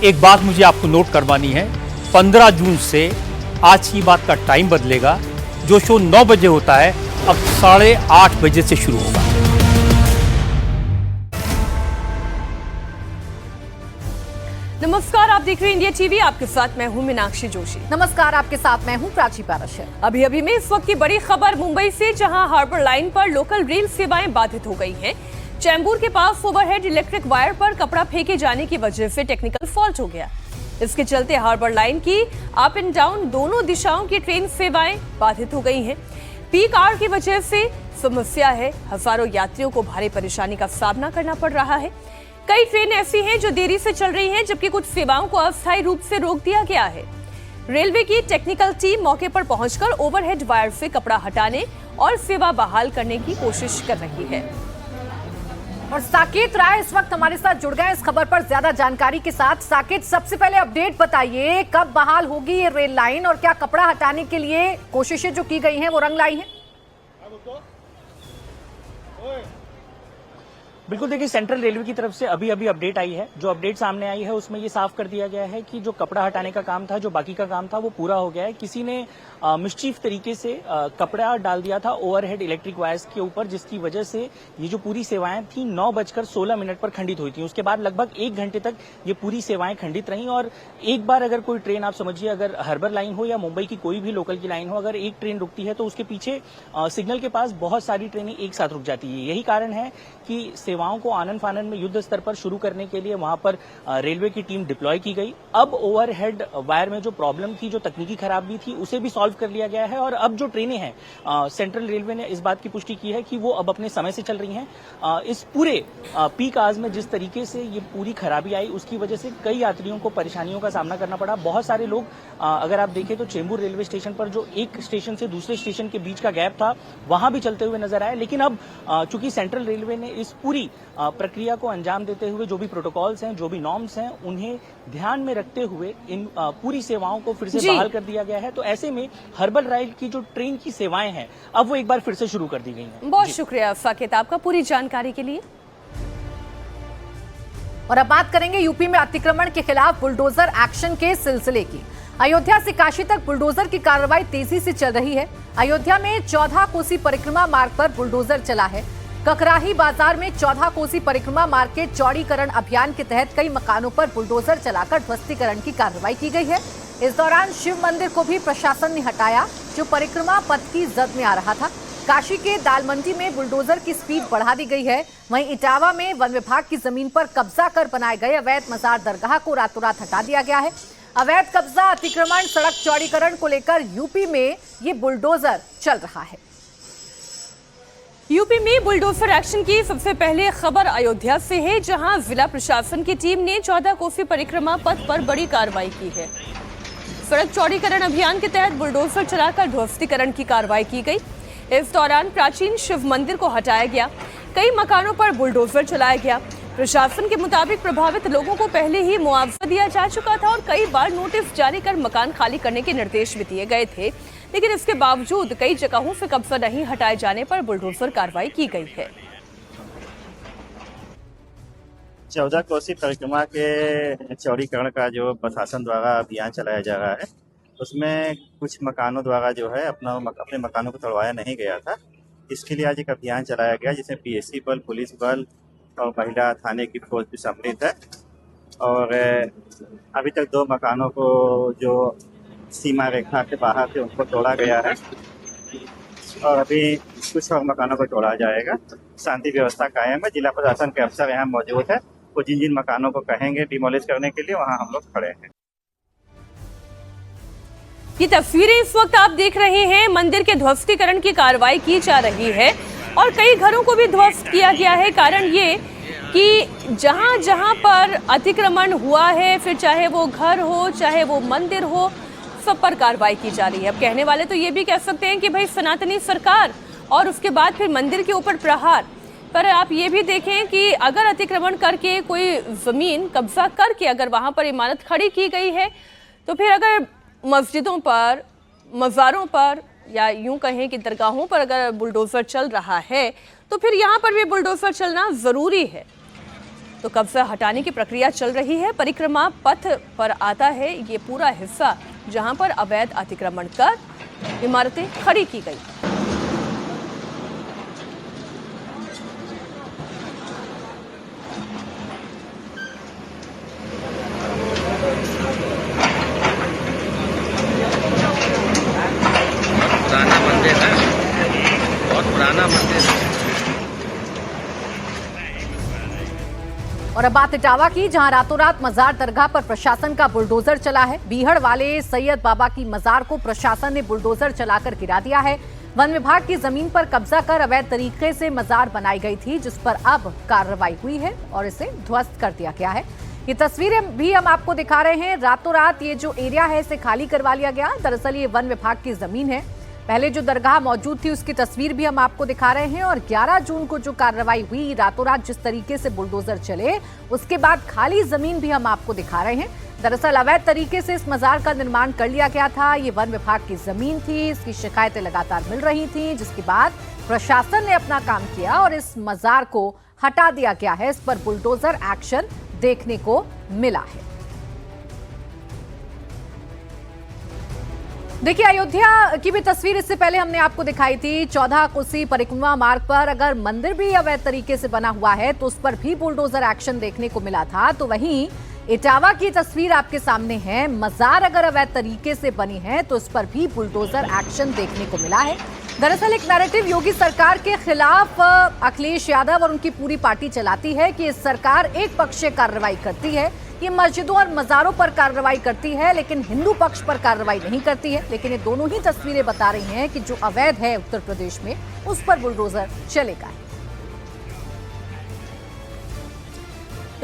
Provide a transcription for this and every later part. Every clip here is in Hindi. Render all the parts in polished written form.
एक बात मुझे आपको नोट करवानी है, 15 जून से आज की बात का टाइम बदलेगा। जो शो 9 बजे होता है अब 8:30 बजे से शुरू होगा। नमस्कार, आप देख रहे हैं इंडिया टीवी। आपके साथ मैं हूं मीनाक्षी जोशी। नमस्कार, आपके साथ मैं हूं प्राची पारशर। अभी में इस वक्त की बड़ी खबर मुंबई से, जहां हार्बर लाइन पर लोकल रेल सेवाएं बाधित हो गई हैं। चैंबूर के पास ओवरहेड इलेक्ट्रिक वायर पर कपड़ा फेंके जाने की वजह से टेक्निकल फॉल्ट हो गया। इसके चलते हार्बर लाइन की अप एंड डाउन दोनों दिशाओं की ट्रेन सेवाएं बाधित हो गई हैं। पीक आवर की वजह से समस्या है, हजारों यात्रियों को भारी परेशानी का सामना करना पड़ रहा है। कई ट्रेन ऐसी हैं जो देरी से चल रही हैं, जबकि कुछ सेवाओं को अस्थायी रूप से रोक दिया गया है। रेलवे की टेक्निकल टीम मौके पर पहुंचकर ओवरहेड वायर से कपड़ा हटाने और सेवा बहाल करने की कोशिश कर रही है। और साकेत राय इस वक्त हमारे साथ जुड़ गए इस खबर पर ज्यादा जानकारी के साथ। साकेत, सबसे पहले अपडेट बताइए, कब बहाल होगी ये रेल लाइन और क्या कपड़ा हटाने के लिए कोशिशें जो की गई हैं वो रंग लाई हैं? बिल्कुल, देखिए, सेंट्रल रेलवे की तरफ से अभी अपडेट आई है। जो अपडेट सामने आई है उसमें ये साफ कर दिया गया है कि जो कपड़ा हटाने का काम था, जो बाकी का काम था, वो पूरा हो गया है। किसी ने मिस्चीफ तरीके से कपड़ा डाल दिया था ओवरहेड इलेक्ट्रिक वायर्स के ऊपर, जिसकी वजह से ये जो पूरी सेवाएं थी 9:16 पर खंडित हुई थी। उसके बाद लगभग 1 घंटे तक ये पूरी सेवाएं खंडित रहीं। और एक बार अगर कोई ट्रेन, आप समझिए, अगर हार्बर लाइन हो या मुंबई की कोई भी लोकल की लाइन हो, अगर एक ट्रेन रुकती है तो उसके पीछे सिग्नल के पास बहुत सारी ट्रेनें एक साथ रुक जाती है। यही कारण है कि सेवाओं को आनन फानन में युद्ध स्तर पर शुरू करने के लिए वहां पर रेलवे की टीम डिप्लॉय की गई। अब ओवरहेड वायर में जो प्रॉब्लम थी, जो तकनीकी खराबी थी, उसे भी सॉल्व कर लिया गया है। और अब जो ट्रेनें हैं, सेंट्रल रेलवे ने इस बात की पुष्टि की है कि वो अब अपने समय से चल रही हैं। इस पूरे पीक आवर्स में जिस तरीके से ये पूरी खराबी आई, उसकी वजह से कई यात्रियों को परेशानियों का सामना करना पड़ा। बहुत सारे लोग, अगर आप देखें तो चेंबूर रेलवे स्टेशन पर जो एक स्टेशन से दूसरे स्टेशन के बीच का गैप था, वहां भी चलते हुए नजर आए। लेकिन अब चूंकि सेंट्रल रेलवे ने इस पूरी प्रक्रिया को अंजाम देते हुए जो भी प्रोटोकॉल्स हैं, जो भी नॉर्म्स हैं, उन्हें ध्यान में रखते हुए इन पूरी सेवाओं को फिर से बहाल कर दिया गया है। तो ऐसे में हार्बर लाइन की जो ट्रेन की सेवाएं हैं, अब वो एक बार फिर से शुरू कर दी गई हैं। बहुत शुक्रिया साकेत आपका पूरी जानकारी के लिए। और अब बात करेंगे यूपी में अतिक्रमण के खिलाफ बुलडोजर एक्शन के सिलसिले की। अयोध्या से काशी तक बुलडोजर की कार्रवाई तेजी से चल रही है। अयोध्या में 14 कोसी परिक्रमा मार्ग पर बुलडोजर चला है। ककराही बाजार में 14 कोसी परिक्रमा मार्ग के चौड़ीकरण अभियान के तहत कई मकानों पर बुलडोजर चलाकर ध्वस्तीकरण की कार्रवाई की गई है। इस दौरान शिव मंदिर को भी प्रशासन ने हटाया, जो परिक्रमा पथ की जद में आ रहा था। काशी के दालमंडी में बुलडोजर की स्पीड बढ़ा दी गई है। वहीं इटावा में वन विभाग की जमीन पर कब्जा कर बनाए गए अवैध मजार दरगाह को रातों रात हटा दिया गया है। अवैध कब्जा, अतिक्रमण, सड़क चौड़ीकरण को लेकर यूपी में ये बुलडोजर चल रहा है। यूपी में बुलडोजर एक्शन की सबसे पहले खबर अयोध्या से है, जहां जिला प्रशासन की टीम ने 14 कोसी परिक्रमा पथ पर बड़ी कार्रवाई की है। सड़क चौड़ीकरण अभियान के तहत बुलडोजर चलाकर ध्वस्तीकरण की कार्रवाई की गई। इस दौरान प्राचीन शिव मंदिर को हटाया गया, कई मकानों पर बुलडोजर चलाया गया। प्रशासन के मुताबिक प्रभावित लोगों को पहले ही मुआवजा दिया जा चुका था और कई बार नोटिस जारी कर मकान खाली करने के निर्देश भी दिए गए थे, लेकिन इसके बावजूद कई जगहों से कब्जा नहीं हटाए जाने पर बुलडोजर कार्रवाई की गई है। 14 कोसी परिक्रमा के चौड़ीकरण का जो प्रशासन द्वारा अभियान चलाया जा रहा है, उसमें कुछ मकानों द्वारा जो है अपने मकानों को तोड़वाया नहीं गया था। इसके लिए आज एक अभियान चलाया गया, जिसमें पीएससी बल, पुलिस बल और महिला थाने की फोर्स भी सम्मिलित है। और अभी तक 2 मकानों को जो सीमा रेखा के बाहर थे उनको तोड़ा गया है और अभी कुछ और मकानों को तोड़ा जाएगा। शांति व्यवस्था कायम है। जिला प्रशासन के अफसर यहाँ मौजूद है। वो जिन जिन मकानों को कहेंगे डिमोलिश करने के लिए, वहाँ हम लोग खड़े हैं। ये तस्वीरें इस वक्त आप देख रहे हैं, मंदिर के ध्वस्तीकरण की कार्रवाई की जा रही है और कई घरों को भी ध्वस्त किया गया है। कारण ये कि जहां जहां पर अतिक्रमण हुआ है, फिर चाहे वो घर हो, चाहे वो मंदिर हो, सब पर कार्रवाई की जा रही है। अब कहने वाले तो ये भी कह सकते हैं कि भाई सनातनी सरकार, और उसके बाद फिर मंदिर के ऊपर प्रहार। पर आप ये भी देखें कि अगर अतिक्रमण करके कोई जमीन कब्जा करके अगर वहां पर इमारत खड़ी की गई है, तो फिर अगर मस्जिदों पर, मज़ारों पर, या यूं कहें कि दरगाहों पर अगर बुलडोजर चल रहा है, तो फिर यहाँ पर भी बुलडोजर चलना ज़रूरी है। तो कब्जा हटाने की प्रक्रिया चल रही है। परिक्रमा पथ पर आता है ये पूरा हिस्सा जहां पर अवैध अतिक्रमण कर इमारतें खड़ी की गई। पुराना मंदिर है, बहुत पुराना मंदिर है। और अब बात इटावा की, जहां रातों रात मजार दरगाह पर प्रशासन का बुलडोजर चला है। बीहड़ वाले सैयद बाबा की मजार को प्रशासन ने बुलडोजर चलाकर गिरा दिया है। वन विभाग की जमीन पर कब्जा कर अवैध तरीके से मजार बनाई गई थी, जिस पर अब कार्रवाई हुई है और इसे ध्वस्त कर दिया गया है। ये तस्वीरें भी हम आपको दिखा रहे हैं। रातों रात ये जो एरिया है इसे खाली करवा लिया गया। दरअसल ये वन विभाग की जमीन है। पहले जो दरगाह मौजूद थी उसकी तस्वीर भी हम आपको दिखा रहे हैं। और 11 जून को जो कार्रवाई हुई, रातों रात जिस तरीके से बुलडोजर चले, उसके बाद खाली जमीन भी हम आपको दिखा रहे हैं। दरअसल अवैध तरीके से इस मजार का निर्माण कर लिया गया था। ये वन विभाग की जमीन थी, इसकी शिकायतें लगातार मिल रही थी, जिसके बाद प्रशासन ने अपना काम किया और इस मजार को हटा दिया गया है। इस पर बुलडोजर एक्शन देखने को मिला है। देखिए, अयोध्या की भी तस्वीर इससे पहले हमने आपको दिखाई थी। 14 कोसी परिक्रमा मार्ग पर अगर मंदिर भी अवैध तरीके से बना हुआ है तो उस पर भी बुलडोजर एक्शन देखने को मिला था। तो वहीं इटावा की तस्वीर आपके सामने है। मजार अगर अवैध तरीके से बनी है तो इस पर भी बुलडोजर एक्शन देखने को मिला है। दरअसल एक नैरेटिव योगी सरकार के खिलाफ अखिलेश यादव और उनकी पूरी पार्टी चलाती है कि इस सरकार एक पक्षीय कार्रवाई करती है। ये मस्जिदों और मजारों पर कार्रवाई करती है, लेकिन हिंदू पक्ष पर कार्रवाई नहीं करती है। लेकिन ये दोनों ही तस्वीरें बता रही हैं कि जो अवैध है उत्तर प्रदेश में, उस पर बुलडोजर चलेगा।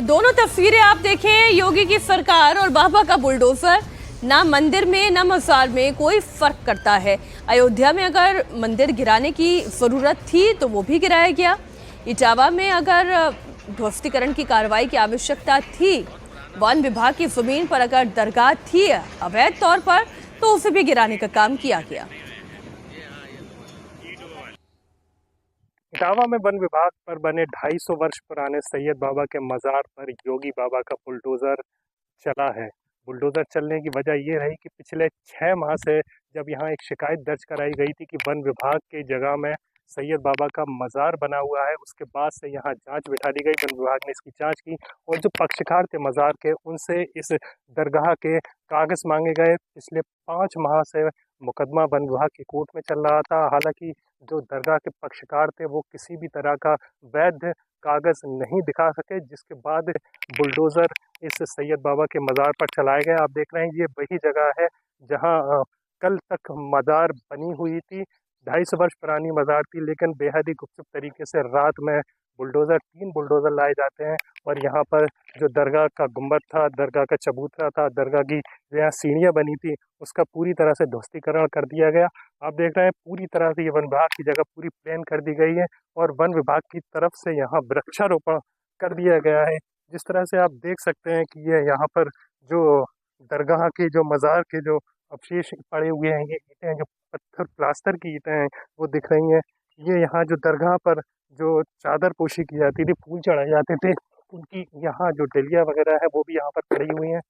दोनों तस्वीरें आप देखें, योगी की सरकार और बाबा का बुलडोजर। ना मंदिर में ना मजार में कोई फर्क करता है। अयोध्या में अगर मंदिर गिराने की जरूरत थी तो वो भी गिराया गया। इटावा में अगर ध्वस्तीकरण की कार्रवाई की आवश्यकता थी, वन विभाग की जमीन पर अगर दरगाह थी अवैध तौर पर, तो उसे भी गिराने का काम किया गया। इटावा में वन विभाग पर बने 250 वर्ष पुराने सैयद बाबा के मजार पर योगी बाबा का बुलडोजर चला है। बुलडोजर चलने की वजह ये रही कि पिछले 6 माह से जब यहाँ एक शिकायत दर्ज कराई गई थी कि वन विभाग की जगह में सैयद बाबा का मज़ार बना हुआ है, उसके बाद से यहाँ जांच बिठा दी गई। वन विभाग ने इसकी जांच की और जो पक्षकार थे मज़ार के, उनसे इस दरगाह के कागज़ मांगे गए। पिछले 5 माह से मुकदमा वन विभाग की कोर्ट में चल रहा था। हालांकि जो दरगाह के पक्षकार थे वो किसी भी तरह का वैध कागज़ नहीं दिखा सके, जिसके बाद बुलडोज़र इस सैयद बाबा के मज़ार पर चलाए गए। आप देख रहे हैं ये वही जगह है जहाँ कल तक मज़ार बनी हुई थी। 250 वर्ष पुरानी मज़ार थी, लेकिन बेहद ही गुपचुप तरीके से रात में 3 बुलडोज़र लाए जाते हैं और यहाँ पर जो दरगाह का गुंबद था, दरगाह का चबूतरा था, दरगाह की जो यहाँ सीढ़ियाँ बनी थी, उसका पूरी तरह से ध्वस्तीकरण कर दिया गया। आप देख रहे हैं पूरी तरह से ये वन विभाग की जगह पूरी प्लेन कर दी गई है और वन विभाग की तरफ से यहाँ वृक्षारोपण कर दिया गया है। जिस तरह से आप देख सकते हैं कि ये यहाँ पर जो दरगाह के जो मज़ार के जो अवशेष पड़े हुए हैं, ये ईंटें जो पत्थर प्लास्टर की ईंटें हैं वो दिख रही हैं। ये यहाँ जो दरगाह पर जो चादर पोशी की जाती थी, फूल चढ़ाए जाते थे, उनकी यहाँ जो डलिया वगैरह है वो भी यहाँ पर पड़ी हुई हैं।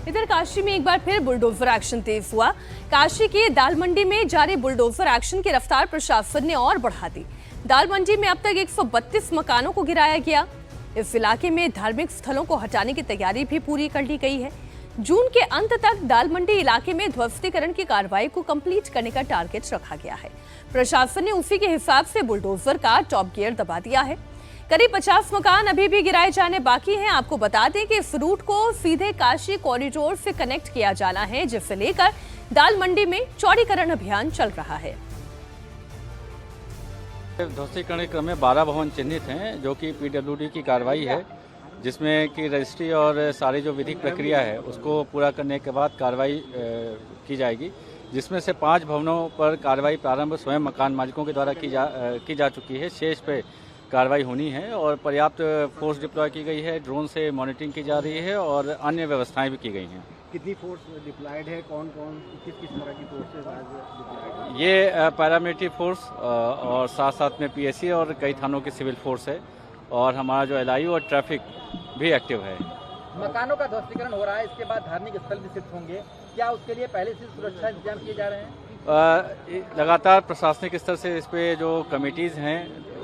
इधर काशी में एक बार फिर बुलडोजर एक्शन तेज हुआ। काशी के दाल मंडी में जारी बुलडोजर एक्शन की रफ्तार प्रशासन ने और बढ़ा दी। दाल मंडी में अब तक 132 मकानों को गिराया गया। इस इलाके में धार्मिक स्थलों को हटाने की तैयारी भी पूरी कर ली गई है। जून के अंत तक दाल मंडी इलाके में ध्वस्तीकरण की कार्रवाई को कंप्लीट करने का टारगेट रखा गया है। प्रशासन ने उसी के हिसाब से बुलडोजर का टॉप गियर दबा दिया है। करीब 50 मकान अभी भी गिराए जाने बाकी हैं। आपको बता दें कि इस रूट को सीधे काशी कॉरिडोर से कनेक्ट किया जाना है, जिसे लेकर दाल मंडी में चौड़ीकरण अभियान चल रहा है। ध्वस्तीकरण के क्रम में 12 भवन चिन्हित हैं, जो कि पीडब्ल्यूडी की कार्रवाई है, जिसमें कि रजिस्ट्री और सारी जो विधिक प्रक्रिया है उसको पूरा करने के बाद कार्रवाई की जाएगी, जिसमें से 5 भवनों पर कार्रवाई प्रारंभ स्वयं मकान मालिकों के द्वारा की जा चुकी है। शेष पे कार्रवाई होनी है और पर्याप्त फोर्स डिप्लॉय की गई है, ड्रोन से मॉनिटरिंग की जा रही है और अन्य व्यवस्थाएं भी की गई हैं। कितनी फोर्स डिप्लॉयड है, कौन कौन किस किस तरह की फोर्सेज आज डिप्लॉयड है? ये पैरामिलिट्री फोर्स और साथ साथ में पीएससी और कई थानों की सिविल फोर्स है और हमारा जो एलआईयू और ट्रैफिक भी एक्टिव है। मकानों का ध्वस्तीकरण हो रहा है, इसके बाद धार्मिक स्थल भी शिफ्ट होंगे, क्या उसके लिए पहले से सुरक्षा इंतजाम किए जा रहे हैं? लगातार प्रशासनिक स्तर से इस पे जो कमेटीज़ हैं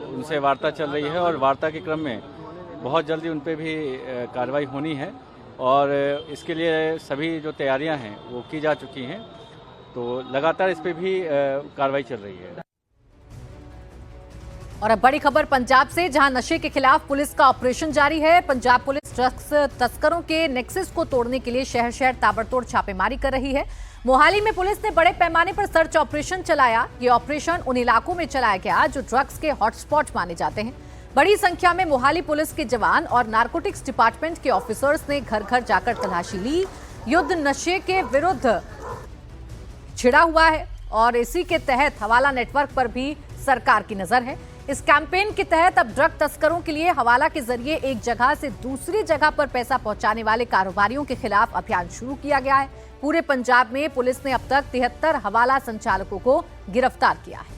उनसे वार्ता चल रही है और वार्ता के क्रम में बहुत जल्दी उन पे भी कार्रवाई होनी है और इसके लिए सभी जो तैयारियां हैं वो की जा चुकी हैं, तो लगातार इस पे भी कार्रवाई चल रही है। और अब बड़ी खबर पंजाब से, जहां नशे के खिलाफ पुलिस का ऑपरेशन जारी है। पंजाब पुलिस ड्रग्स तस्करों के नेक्सस को तोड़ने के लिए शहर शहर ताबड़तोड़ छापेमारी कर रही है। मोहाली में पुलिस ने बड़े पैमाने पर सर्च ऑपरेशन चलाया। ये ऑपरेशन उन इलाकों में चलाया गया जो ड्रग्स के हॉटस्पॉट माने जाते हैं। बड़ी संख्या में मोहाली पुलिस के जवान और नारकोटिक्स डिपार्टमेंट के ऑफिसर्स ने घर घर जाकर तलाशी ली। युद्ध नशे के विरुद्ध छिड़ा हुआ है और इसी के तहत हवाला नेटवर्क पर भी सरकार की नजर है। इस कैंपेन के तहत अब ड्रग तस्करों के लिए हवाला के जरिए एक जगह से दूसरी जगह पर पैसा पहुंचाने वाले कारोबारियों के खिलाफ अभियान शुरू किया गया है। पूरे पंजाब में पुलिस ने अब तक 73 हवाला संचालकों को गिरफ्तार किया है।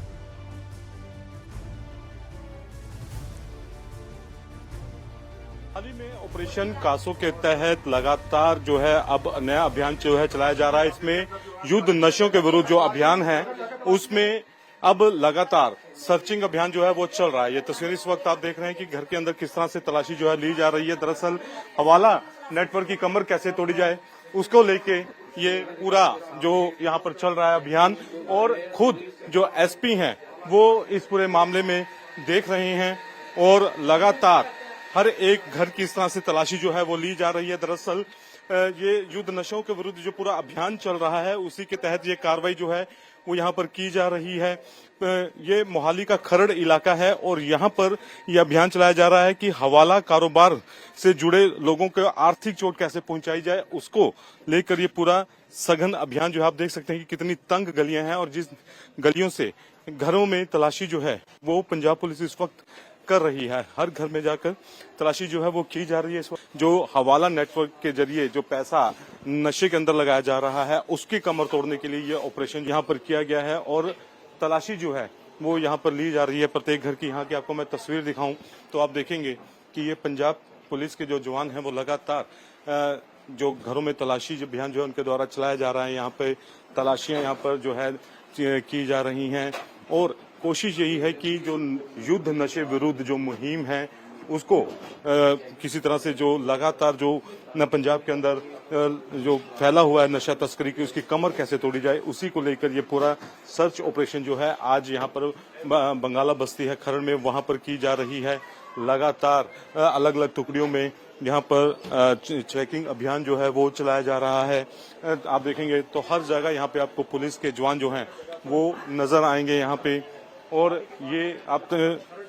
हाल ही में ऑपरेशन कासो के तहत लगातार जो है अब नया अभियान जो है चलाया जा रहा है। इसमें युद्ध नशों के विरुद्ध जो अभियान है उसमें अब लगातार सर्चिंग अभियान जो है वो चल रहा है। ये तस्वीर इस वक्त आप देख रहे हैं कि घर के अंदर किस तरह से तलाशी जो है ली जा रही है। दरअसल हवाला नेटवर्क की कमर कैसे तोड़ी जाए उसको लेके ये पूरा जो यहाँ पर चल रहा है अभियान, और खुद जो एसपी हैं वो इस पूरे मामले में देख रहे हैं और लगातार हर एक घर की इस तरह से तलाशी जो है वो ली जा रही है। दरअसल ये युद्ध नशों के विरुद्ध जो पूरा अभियान चल रहा है उसी के तहत ये कार्रवाई जो है वो यहाँ पर की जा रही है। ये मोहाली का खरड़ इलाका है और यहाँ पर यह अभियान चलाया जा रहा है कि हवाला कारोबार से जुड़े लोगों को आर्थिक चोट कैसे पहुंचाई जाए, उसको लेकर ये पूरा सघन अभियान जो है आप देख सकते हैं कि कितनी तंग गलियां हैं और जिस गलियों से घरों में तलाशी जो है वो पंजाब पुलिस इस वक्त कर रही है। हर घर में जाकर तलाशी जो है वो की जा रही है। इस वक्त जो हवाला नेटवर्क के जरिए जो पैसा नशे के अंदर लगाया जा रहा है उसकी कमर तोड़ने के लिए ये ऑपरेशन यहाँ पर किया गया है और तलाशी जो है वो यहाँ पर ली जा रही है प्रत्येक घर की। यहाँ की आपको मैं तस्वीर दिखाऊं तो आप देखेंगे कि ये पंजाब पुलिस के जो जवान हैं वो लगातार जो घरों में तलाशी अभियान जो है उनके द्वारा चलाया जा रहा है। यहाँ पे तलाशियां यहाँ पर जो है की जा रही हैं और कोशिश यही है कि जो युद्ध नशे विरुद्ध जो मुहिम है उसको किसी तरह से जो लगातार जो न पंजाब के अंदर जो फैला हुआ है नशा तस्करी की उसकी कमर कैसे तोड़ी जाए उसी को लेकर ये पूरा सर्च ऑपरेशन जो है आज यहाँ पर बंगाला बस्ती है खरड़ में वहाँ पर की जा रही है। लगातार अलग अलग टुकड़ियों में यहाँ पर चेकिंग अभियान जो है वो चलाया जा रहा है। आप देखेंगे तो हर जगह यहाँ पे आपको पुलिस के जवान जो हैं वो नजर आएंगे यहाँ पे और ये आप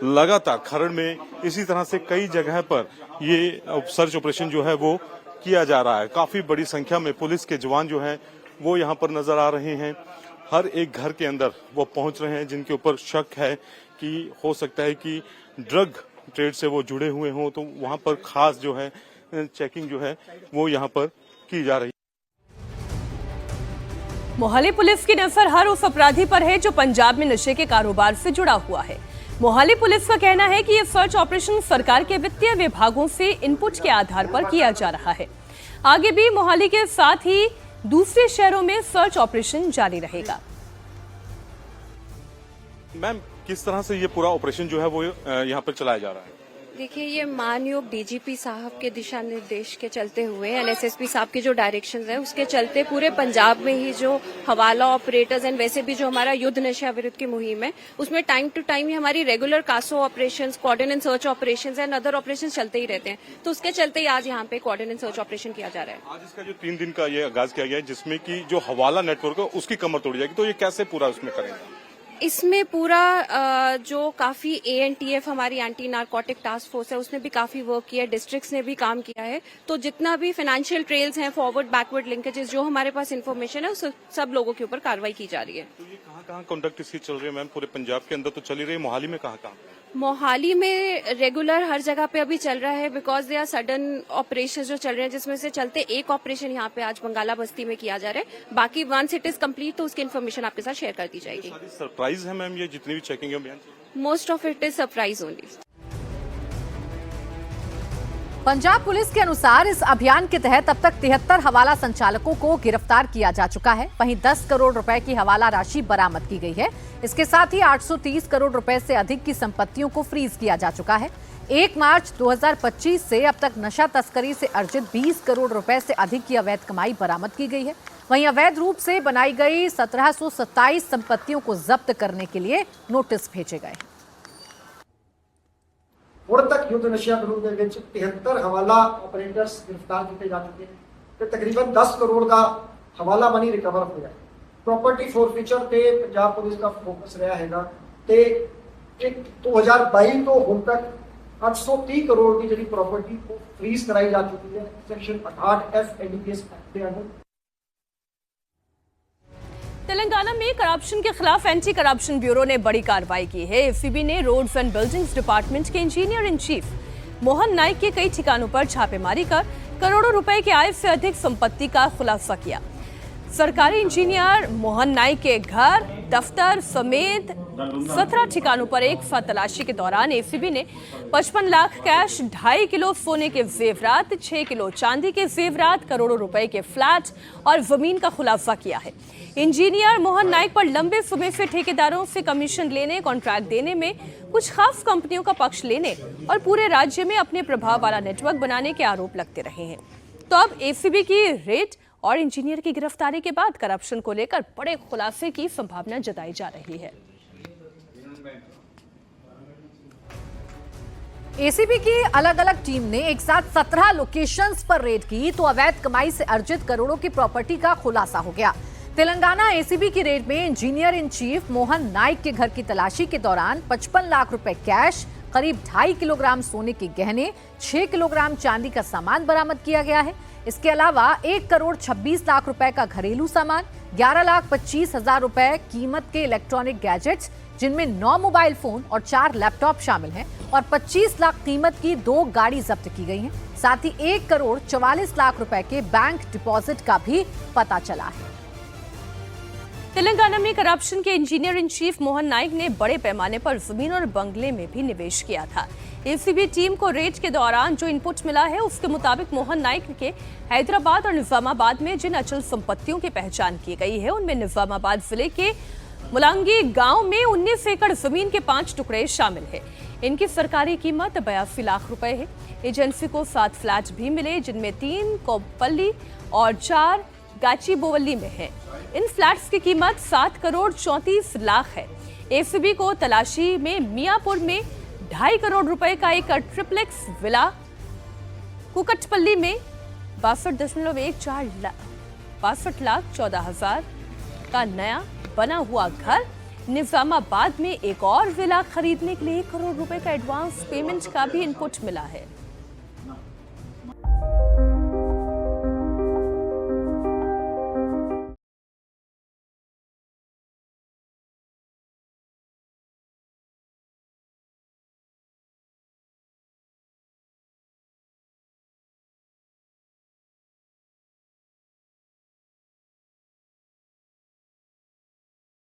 लगातार खरड़ में इसी तरह से कई जगह पर ये सर्च ऑपरेशन जो है वो किया जा रहा है। काफी बड़ी संख्या में पुलिस के जवान जो हैं वो यहाँ पर नजर आ रहे हैं। हर एक घर के अंदर वो पहुंच रहे हैं जिनके ऊपर शक है कि हो सकता है कि ड्रग ट्रेड से वो जुड़े हुए हों, तो वहां पर खास जो है चेकिंग जो है वो यहाँ पर की जा रही है। मोहाली पुलिस की नजर हर उस अपराधी पर है जो पंजाब में नशे के कारोबार से जुड़ा हुआ है। मोहाली पुलिस का कहना है कि यह सर्च ऑपरेशन सरकार के वित्तीय विभागों से इनपुट के आधार पर किया जा रहा है। आगे भी मोहाली के साथ ही दूसरे शहरों में सर्च ऑपरेशन जारी रहेगा। मैम, किस तरह से ये पूरा ऑपरेशन जो है वो यहाँ पर चलाया जा रहा है? देखिए, ये मानयोग डीजीपी साहब के दिशा निर्देश के चलते हुए एलएसएसपी साहब के जो डायरेक्शंस है उसके चलते पूरे पंजाब में ही जो हवाला ऑपरेटर्स एंड वैसे भी जो हमारा युद्ध नशा विरुद्ध की मुहिम है उसमें टाइम टू टाइम ही हमारी regular Kaso operations, coordinate search operations and other operations चलते ही रहते हैं। तो उसके चलते ही आज यहाँ पे कोऑर्डिनेट सर्च ऑपरेशन किया जा रहा है। आज इसका जो 3 दिन का ये आगाज किया गया है जिसमें की जो हवाला नेटवर्क है उसकी कमर तोड़ी जाएगी, तो ये कैसे पूरा उसमें करेंगे? इसमें पूरा जो काफी एएनटीएफ हमारी एंटी नारकोटिक टास्क फोर्स है उसने भी काफी वर्क किया है, डिस्ट्रिक्ट्स ने भी काम किया है। तो जितना भी फाइनेंशियल ट्रेल्स हैं, फॉरवर्ड बैकवर्ड लिंकेजेस, जो हमारे पास इन्फॉर्मेशन है उस सब लोगों के ऊपर कार्रवाई की जा रही है। तो ये कहाँ कॉन्टेक्ट इसकी चल रही है मैम? पूरे पंजाब के अंदर तो चली रही है, मोहाली में कहाँ? मोहाली में रेगुलर हर जगह पे अभी चल रहा है, because they are sudden operation जो चल रहे हैं, जिसमें से चलते एक ऑपरेशन यहाँ पे आज बंगाला बस्ती में किया जा रहा है। बाकी वंस इट इज कंप्लीट तो उसकी इन्फॉर्मेशन आपके साथ शेयर कर दी जाएगी। सरप्राइज है मैम ये जितनी भी चेकिंग है? Most of it is surprise only. Punjab police के अनुसार इस अभियान के तहत अब तक 73 हवाला संचालकों को गिरफ्तार किया जा चुका है। वहीं 10 करोड़ रुपए की हवाला राशि बरामद की गई है। इसके साथ ही 830 करोड़ रुपए से अधिक की संपत्तियों को फ्रीज किया जा चुका है। 1 मार्च 2025 से अब तक नशा तस्करी से अर्जित 20 करोड़ रुपए से अधिक की अवैध कमाई बरामद की गई है। वहीं अवैध रूप से बनाई गई 1727 संपत्तियों को जब्त करने के लिए नोटिस भेजे गए। ਹੁਣ तक युद्ध नशा विरोध के 73 हवाला ऑपरेटर्स गिरफ्तार किए जा चुके हैं ते तकरीबन 10 करोड़ का हवाला मनी रिकवर होया। प्रॉपर्टी फॉरफीचर ते पंजाब पुलिस का फोकस रहा हैगा ते 2022 तो हुण तक 830 करोड़ की जी प्रॉपर्टी को फ्रीज कराई जा चुकी है सेक्शन 68F एनडीपीएस एक्ट के अंदर। तेलंगाना में करप्शन के खिलाफ एंटी करप्शन ब्यूरो ने बड़ी कार्रवाई की है। एसीबी ने रोड्स एंड बिल्डिंग्स डिपार्टमेंट के engineer in chief Mohan Naik के कई ठिकानों पर छापेमारी कर करोड़ों रुपए की आय से अधिक संपत्ति का खुलासा किया। सरकारी इंजीनियर मोहन नाइक के घर, दफ्तर समेत 17 ठिकानों पर एक साथ तलाशी के दौरान एसीबी ने 55 लाख कैश, 2.5 किलो सोने के जेवरात, 6 किलो चांदी के जेवरात, करोड़ों रुपए के फ्लैट और जमीन का खुलासा किया है। इंजीनियर मोहन नाइक पर लंबे समय से ठेकेदारों से कमीशन लेने, कॉन्ट्रैक्ट देने में, कुछ खास कंपनियों का पक्ष लेने और पूरे राज्य में अपने प्रभाव वाला नेटवर्क बनाने के आरोप लगते रहे हैं। तो अब एसीबी की रेड और इंजीनियर की गिरफ्तारी के बाद करप्शन को लेकर बड़े खुलासे की संभावना जताई जा रही है। एसीबी की अलग अलग टीम ने एक साथ 17 लोकेशंस पर रेड की तो अवैध कमाई से अर्जित करोड़ों की प्रॉपर्टी का खुलासा हो गया। तेलंगाना एसीबी की रेड में engineer in chief Mohan Naik के घर की तलाशी के दौरान 55 लाख रुपए कैश, करीब 2.5 किलोग्राम सोने के गहने, 6 किलोग्राम चांदी का सामान बरामद किया गया है। इसके अलावा 1 करोड़ 26 लाख रुपए का घरेलू सामान, 11 लाख 25 हजार रुपए कीमत के इलेक्ट्रॉनिक गैजेट्स जिनमें 9 मोबाइल फोन और 4 लैपटॉप शामिल हैं और 25 लाख कीमत की 2 गाड़ी जब्त की गई हैं। साथ ही 1 करोड़ 44 लाख रुपए के बैंक डिपॉजिट का भी पता चला है। तेलंगाना में करप्शन के engineer in chief Mohan Naik ने बड़े पैमाने पर जमीन और बंगले में भी निवेश किया था। एसीबी टीम को रेड के दौरान जो इनपुट मिला है उसके मुताबिक मोहन नाइक के हैदराबाद और निजामाबाद में जिन अचल संपत्तियों की पहचान की गई है उनमें निजामाबाद जिले के मुलांगी गांव में 19 एकड़ जमीन के 5 टुकड़े शामिल है। इनकी सरकारी कीमत 82 लाख रुपए है। एजेंसी को 7 फ्लैट भी मिले जिनमें 3 कोपल्ली और 4 गाचीबोवली में है। इन फ्लैट्स की कीमत 7 करोड़ 34 लाख है। एसीबी को तलाशी में मियापुर में 2.5 करोड़ रुपए का एक ट्रिप्लेक्स विला, कुकटपल्ली में 62.14 लाख 14 हजार का नया बना हुआ घर, निजामाबाद में एक और विला खरीदने के लिए 1 करोड़ रुपए का एडवांस पेमेंट का भी इनपुट मिला है।